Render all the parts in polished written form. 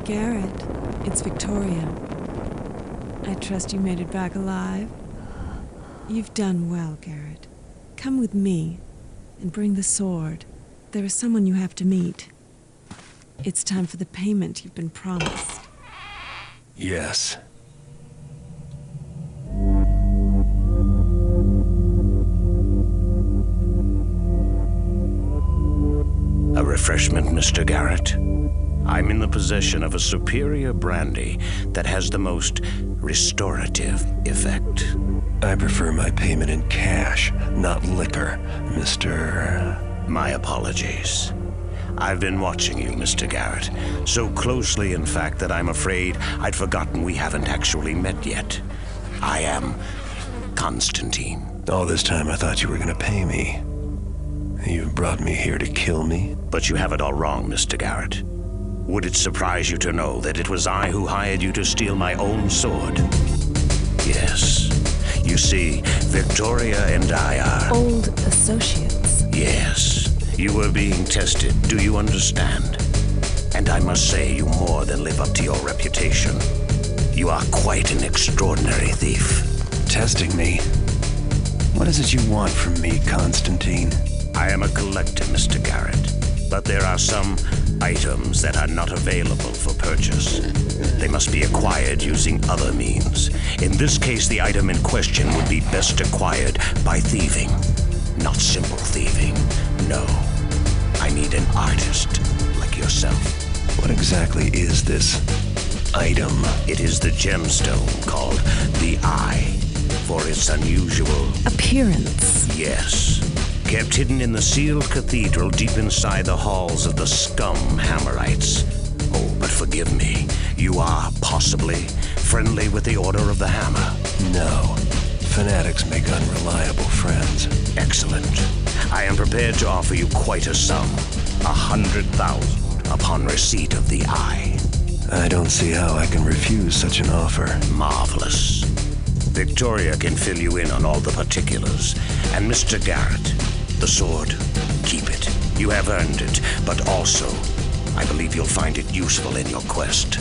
Garret, it's Victoria. I trust you made it back alive. You've done well, Garret. Come with me and bring the sword. There is someone you have to meet. It's time for the payment you've been promised. Yes. A refreshment, Mr. Garret. I'm in the possession of a superior brandy that has the most restorative effect. I prefer my payment in cash, not liquor, Mr. My apologies. I've been watching you, Mr. Garret, so closely, in fact, that I'm afraid I'd forgotten we haven't actually met yet. I am Constantine. All this time I thought you were gonna pay me. You've brought me here to kill me? But you have it all wrong, Mr. Garret. Would it surprise you to know that it was I who hired you to steal my own sword? Yes. You see, Victoria and I are... Old associates. Yes. You were being tested, do you understand? And I must say, you more than live up to your reputation. You are quite an extraordinary thief. Testing me? What is it you want from me, Constantine? I am a collector, Mr. Garret, but there are some items that are not available for purchase. They must be acquired using other means. In this case, the item in question would be best acquired by thieving. Not simple thieving, no. I need an artist like yourself. What exactly is this item? It is the gemstone called the Eye, for its unusual... appearance. Yes. Kept hidden in the sealed cathedral deep inside the halls of the scum Hammerites. Oh, but forgive me. You are, possibly, friendly with the Order of the Hammer. No. Fanatics make unreliable friends. Excellent. I am prepared to offer you quite a sum. 100,000 upon receipt of the Eye. I don't see how I can refuse such an offer. Marvelous. Victoria can fill you in on all the particulars. And Mr. Garret, the sword, keep it. You have earned it, but also, I believe you'll find it useful in your quest.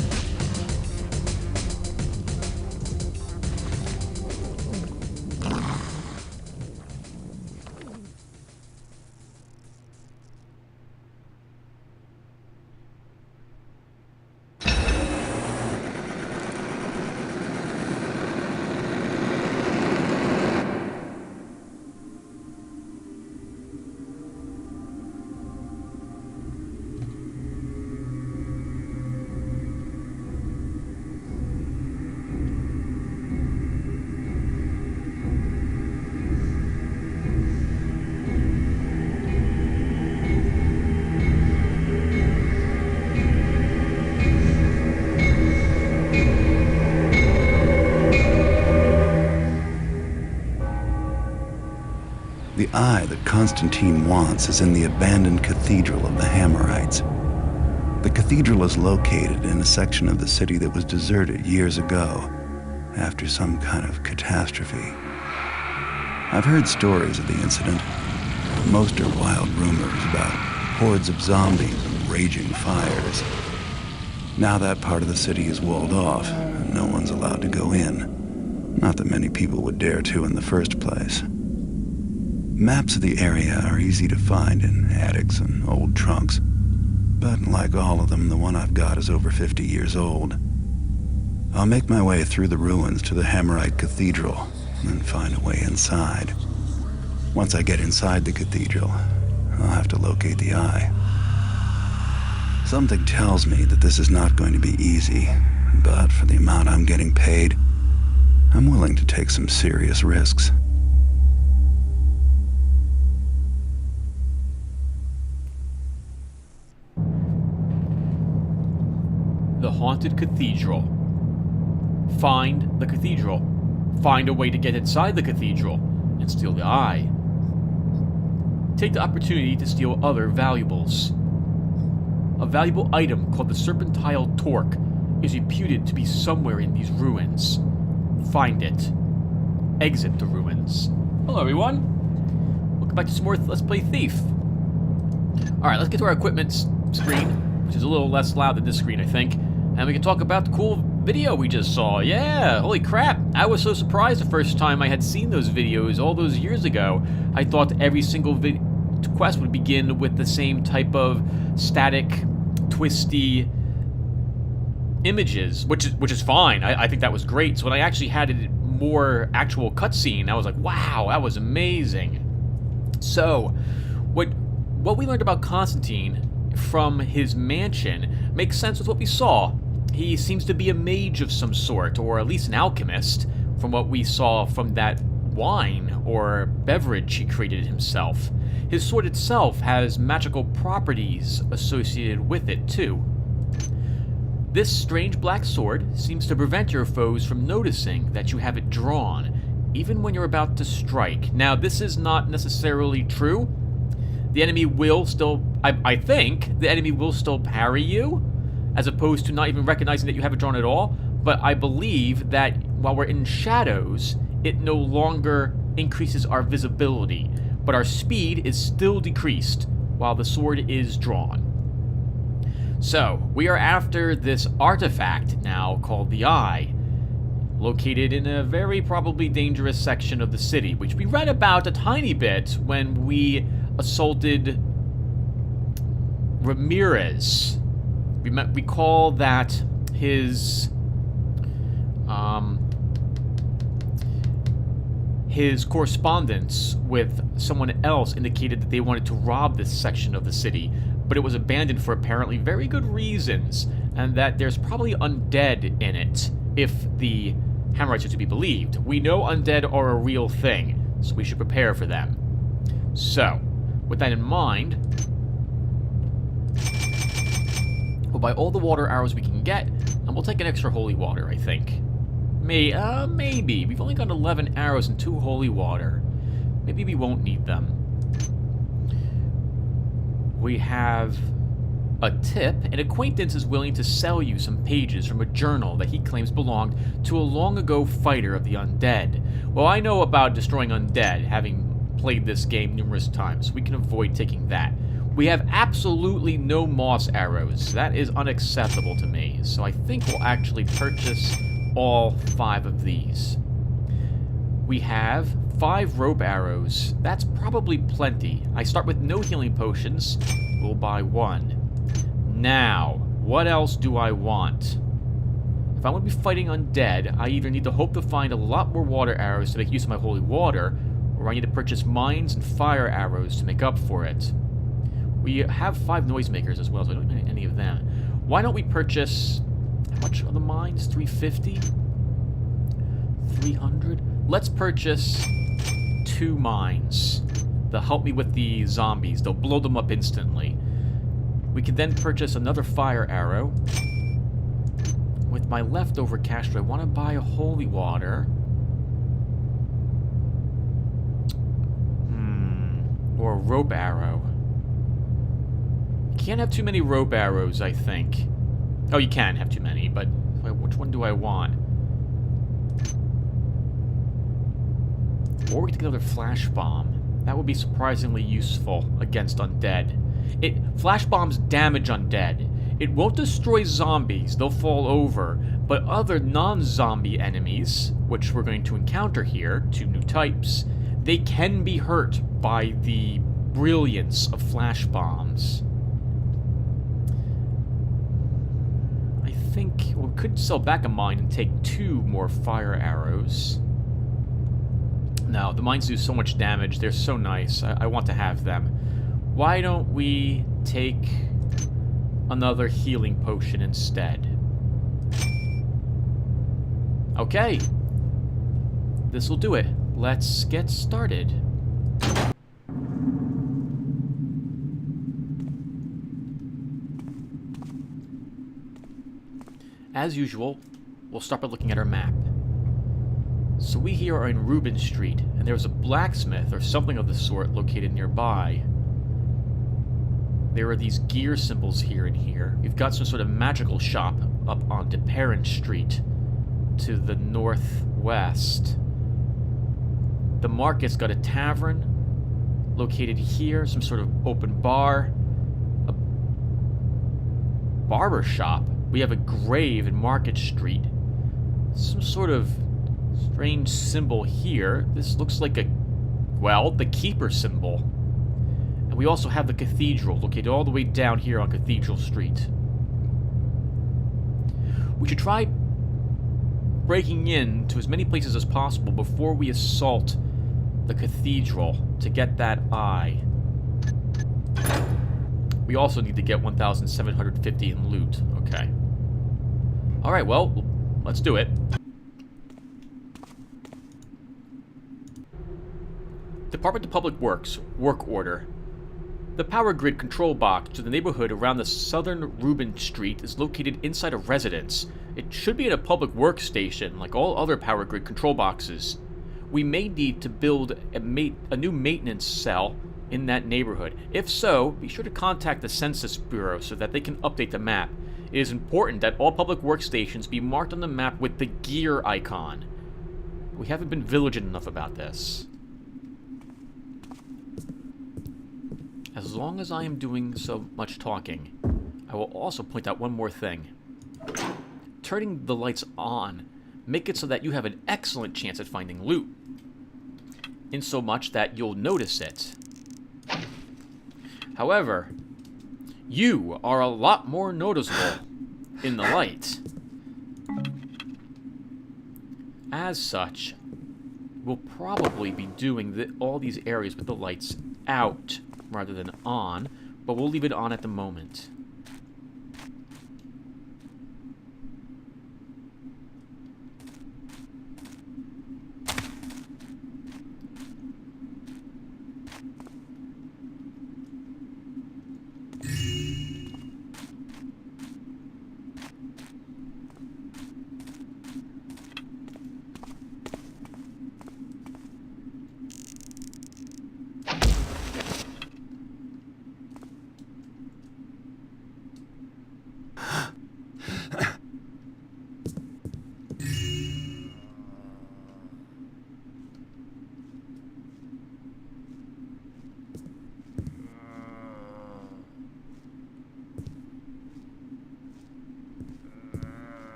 The eye that Constantine wants is in the abandoned cathedral of the Hammerites. The cathedral is located in a section of the city that was deserted years ago, after some kind of catastrophe. I've heard stories of the incident. Most are wild rumors about hordes of zombies and raging fires. Now that part of the city is walled off, and no one's allowed to go in. Not that many people would dare to in the first place. Maps of the area are easy to find in attics and old trunks, but like all of them, the one I've got is over 50 years old. I'll make my way through the ruins to the Hammerite Cathedral, and find a way inside. Once I get inside the cathedral, I'll have to locate the eye. Something tells me that this is not going to be easy, but for the amount I'm getting paid, I'm willing to take some serious risks. The Haunted Cathedral. Find the cathedral. Find a way to get inside the cathedral and steal the eye. Take the opportunity to steal other valuables. A valuable item called the Serpentile Torque is reputed to be somewhere in these ruins. Find it. Exit the ruins. Hello everyone. Welcome back to some more Let's Play Thief. Alright, let's get to our equipment screen, which is a little less loud than this screen, I think. And we can talk about the cool video we just saw. Yeah, holy crap. I was so surprised the first time I had seen those videos all those years ago. I thought every single quest would begin with the same type of static, twisty images, which is fine. I think that was great. So when I actually had a more actual cutscene, I was like, wow, that was amazing. So, what we learned about Constantine from his mansion makes sense with what we saw. He seems to be a mage of some sort, or at least an alchemist, from what we saw from that wine or beverage he created himself. His sword itself has magical properties associated with it, too. This strange black sword seems to prevent your foes from noticing that you have it drawn, even when you're about to strike. Now, this is not necessarily true. The enemy will still, I think, the enemy will still parry you, as opposed to not even recognizing that you have it drawn at all. But I believe that while we're in shadows, it no longer increases our visibility, but our speed is still decreased while the sword is drawn. So, we are after this artifact now called the Eye, located in a very probably dangerous section of the city, which we read about a tiny bit when we assaulted Ramirez. Recall that his correspondence with someone else indicated that they wanted to rob this section of the city, but it was abandoned for apparently very good reasons, and that there's probably undead in it, if the Hammerites are to be believed. We know undead are a real thing, so we should prepare for them. So, with that in mind, we'll buy all the water arrows we can get, and we'll take an extra holy water, I think. Maybe. We've only got 11 arrows and 2 holy water. Maybe we won't need them. We have a tip. An acquaintance is willing to sell you some pages from a journal that he claims belonged to a long-ago fighter of the undead. Well, I know about destroying undead, having played this game numerous times, so we can avoid taking that. We have absolutely no moss arrows. That is unacceptable to me, so I think we'll actually purchase all 5 of these. We have 5 rope arrows. That's probably plenty. I start with no healing potions. We'll buy 1. Now, what else do I want? If I want to be fighting undead, I either need to hope to find a lot more water arrows to make use of my holy water, or I need to purchase mines and fire arrows to make up for it. We have 5 noisemakers as well, so I don't need any of them. Why don't we purchase... How much are the mines? 350? 300? Let's purchase 2 mines. They'll help me with the zombies. They'll blow them up instantly. We can then purchase another fire arrow. With my leftover cash, do I want to buy a holy water? Or a rope arrow? Can't have too many rope arrows, I think. Oh, you can have too many, but which one do I want? Or we could get another flash bomb. That would be surprisingly useful against undead. Flash bombs damage undead. It won't destroy zombies, they'll fall over, but other non-zombie enemies, which we're going to encounter here, 2 new types, they can be hurt by the brilliance of flash bombs. I think we could sell back a mine and take 2 more fire arrows. No, the mines do so much damage, they're so nice, I want to have them. Why don't we take another healing potion instead? Okay. This will do it. Let's get started. As usual, we'll start by looking at our map. So we here are in Rubin Street, and there's a blacksmith or something of the sort located nearby. There are these gear symbols here and here. We've got some sort of magical shop up on Perrin Street to the northwest. The market's got a tavern located here, some sort of open bar, a barber shop. We have a grave in Market Street. Some sort of strange symbol here. This looks like the Keeper symbol. And we also have the cathedral located all the way down here on Cathedral Street. We should try breaking in to as many places as possible before we assault the cathedral to get that eye. We also need to get 1,750 in loot. Okay. Alright, well, let's do it. Department of Public Works, work order. The power grid control box to the neighborhood around the southern Reuben Street is located inside a residence. It should be in a public workstation, like all other power grid control boxes. We may need to build a new maintenance cell in that neighborhood. If so, be sure to contact the Census Bureau so that they can update the map. It is important that all public workstations be marked on the map with the gear icon. We haven't been vigilant enough about this. As long as I am doing so much talking, I will also point out one more thing. Turning the lights on, make it so that you have an excellent chance at finding loot, in so much that you'll notice it. However, you are a lot more noticeable in the light. As such, we'll probably be doing all these areas with the lights out rather than on, but we'll leave it on at the moment.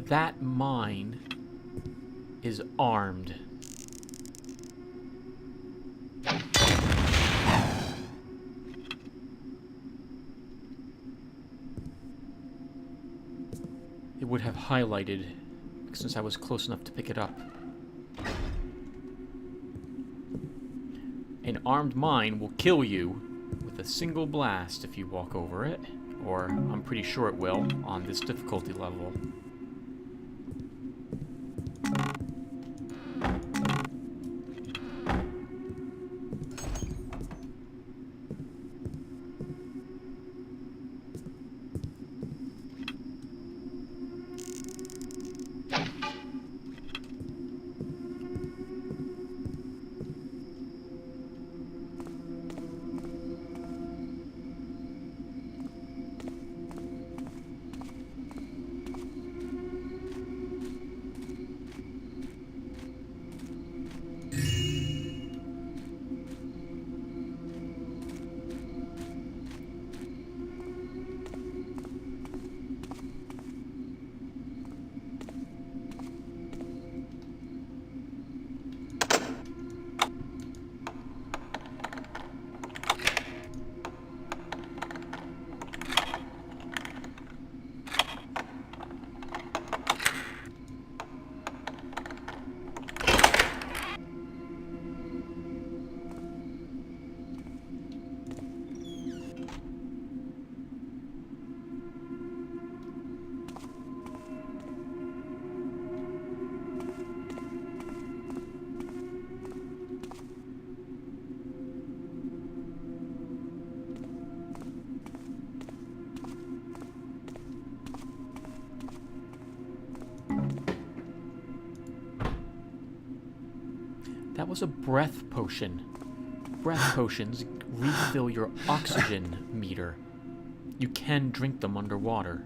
That mine is armed. It would have highlighted since I was close enough to pick it up. An armed mine will kill you with a single blast if you walk over it, or I'm pretty sure it will on this difficulty level. That was a breath potion. Breath potions refill your oxygen meter. You can drink them underwater.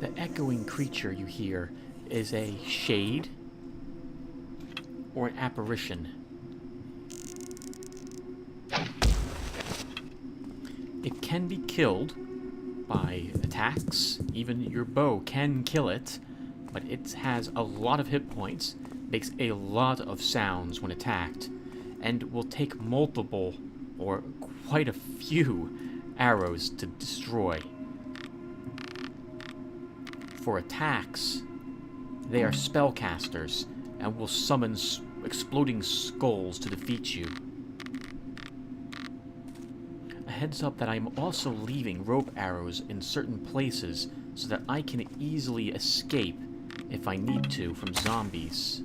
The echoing creature you hear is a shade or an apparition. It can be killed by attacks. Even your bow can kill it, but it has a lot of hit points, makes a lot of sounds when attacked, and will take multiple or quite a few arrows to destroy. For attacks, they are spellcasters and will summon exploding skulls to defeat you. A heads up that I'm also leaving rope arrows in certain places so that I can easily escape if I need to from zombies.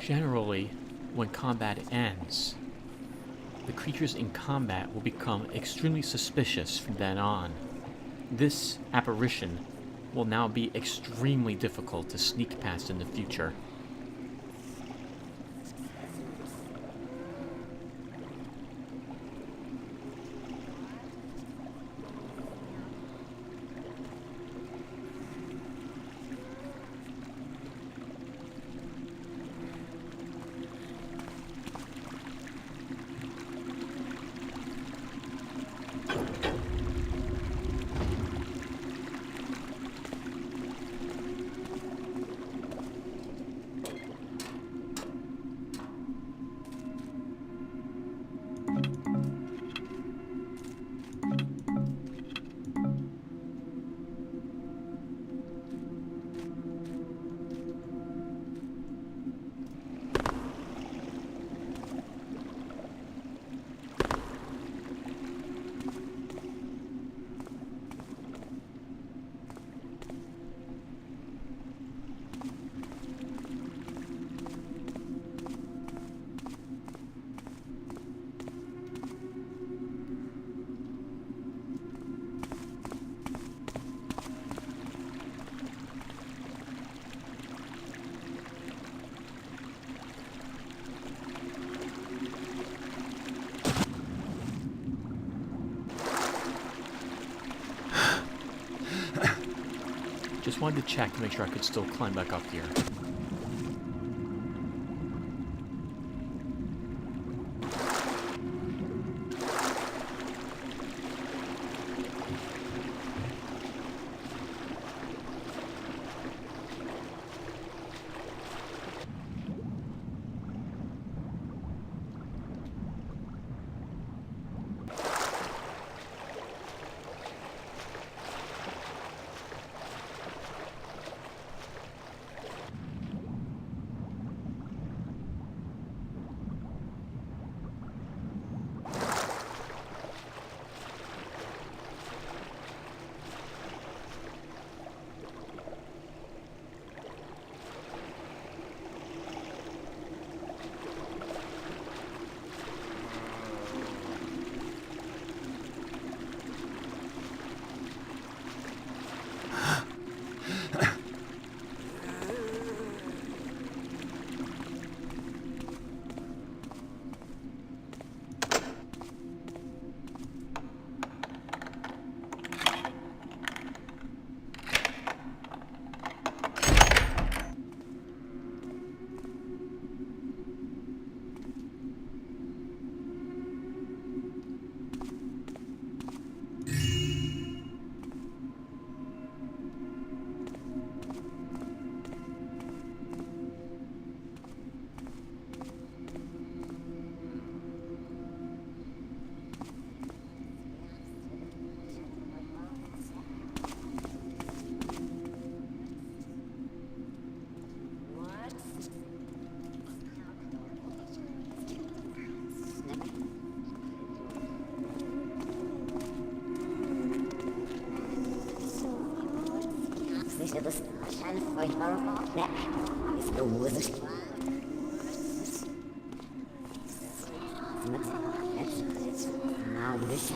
Generally, when combat ends, the creatures in combat will become extremely suspicious from then on. This apparition will now be extremely difficult to sneak past in the future. Just wanted to check to make sure I could still climb back up here. Das scheint furchtbar. Ja, ist los. Now this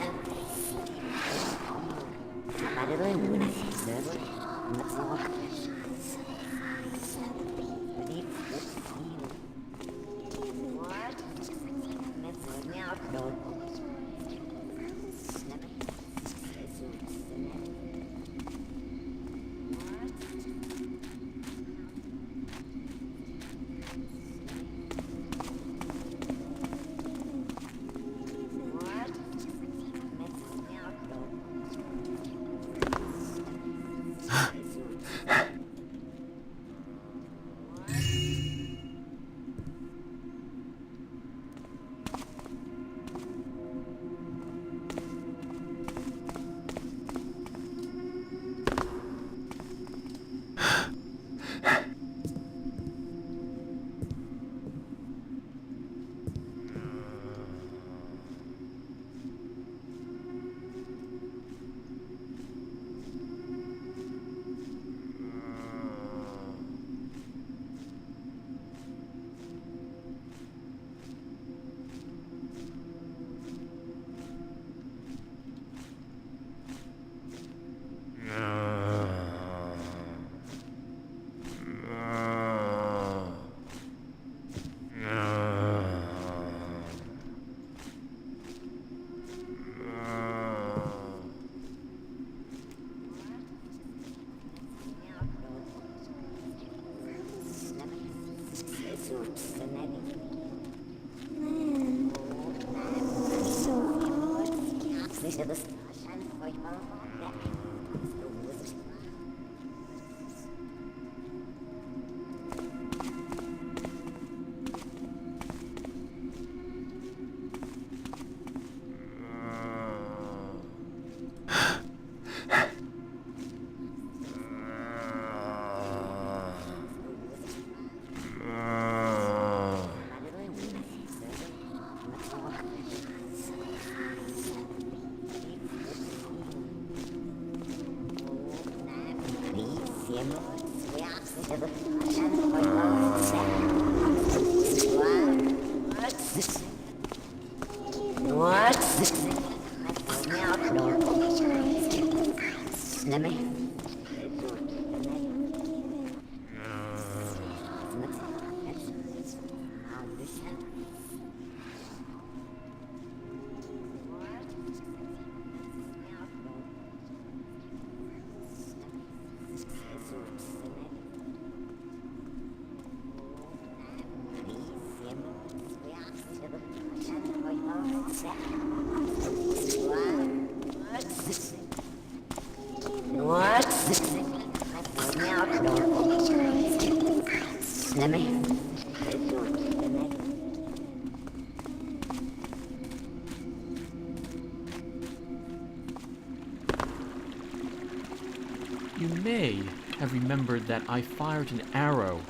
You may have remembered that I fired an arrow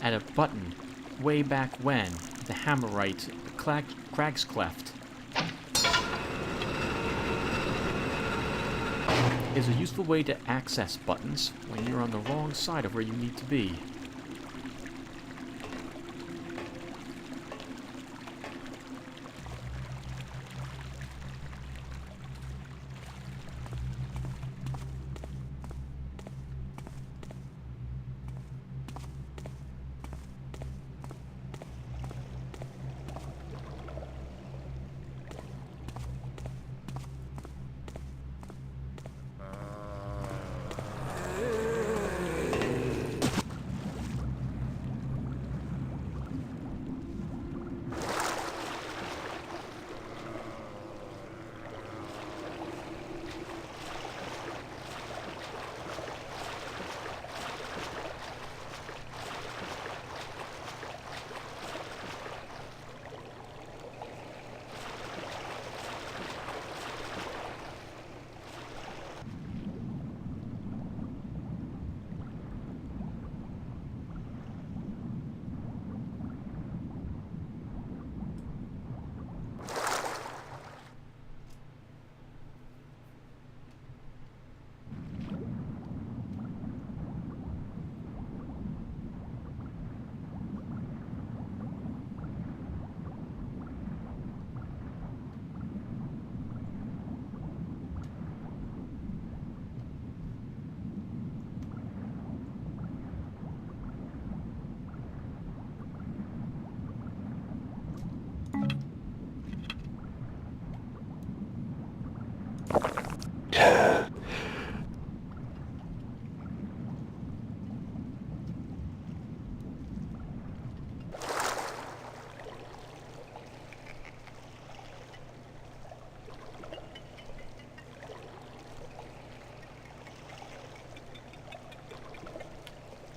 at a button way back when, the Hammerite Crag's Cleft. Is a useful way to access buttons when you're on the wrong side of where you need to be.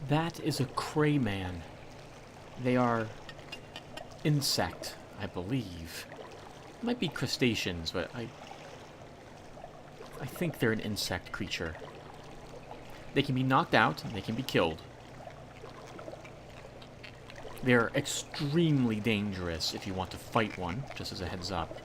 That is a crayman. They are insect, I believe. Might be crustaceans, but I think they're an insect creature. They can be knocked out and they can be killed. They're extremely dangerous if you want to fight one, just as a heads up.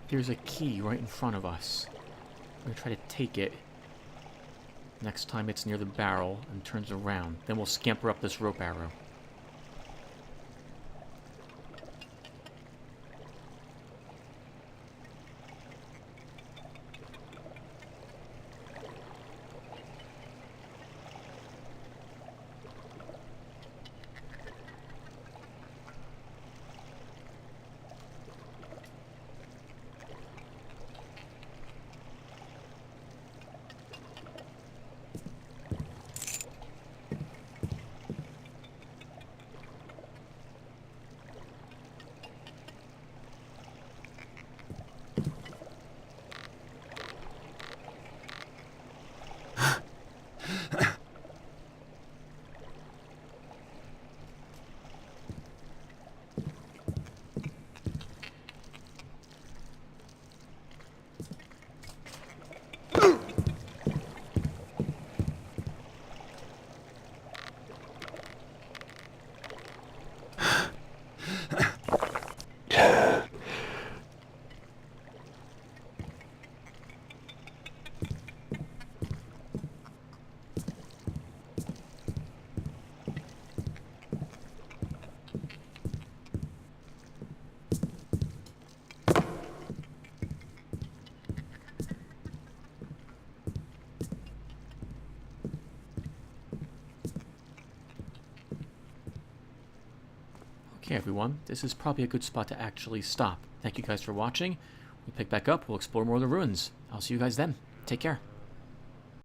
There's a key right in front of us. I'm gonna try to take it. Next time it's near the barrel and turns around. Then we'll scamper up this rope arrow. Okay, everyone, this is probably a good spot to actually stop. Thank you guys for watching. When we pick back up, we'll explore more of the ruins. I'll see you guys then. Take care.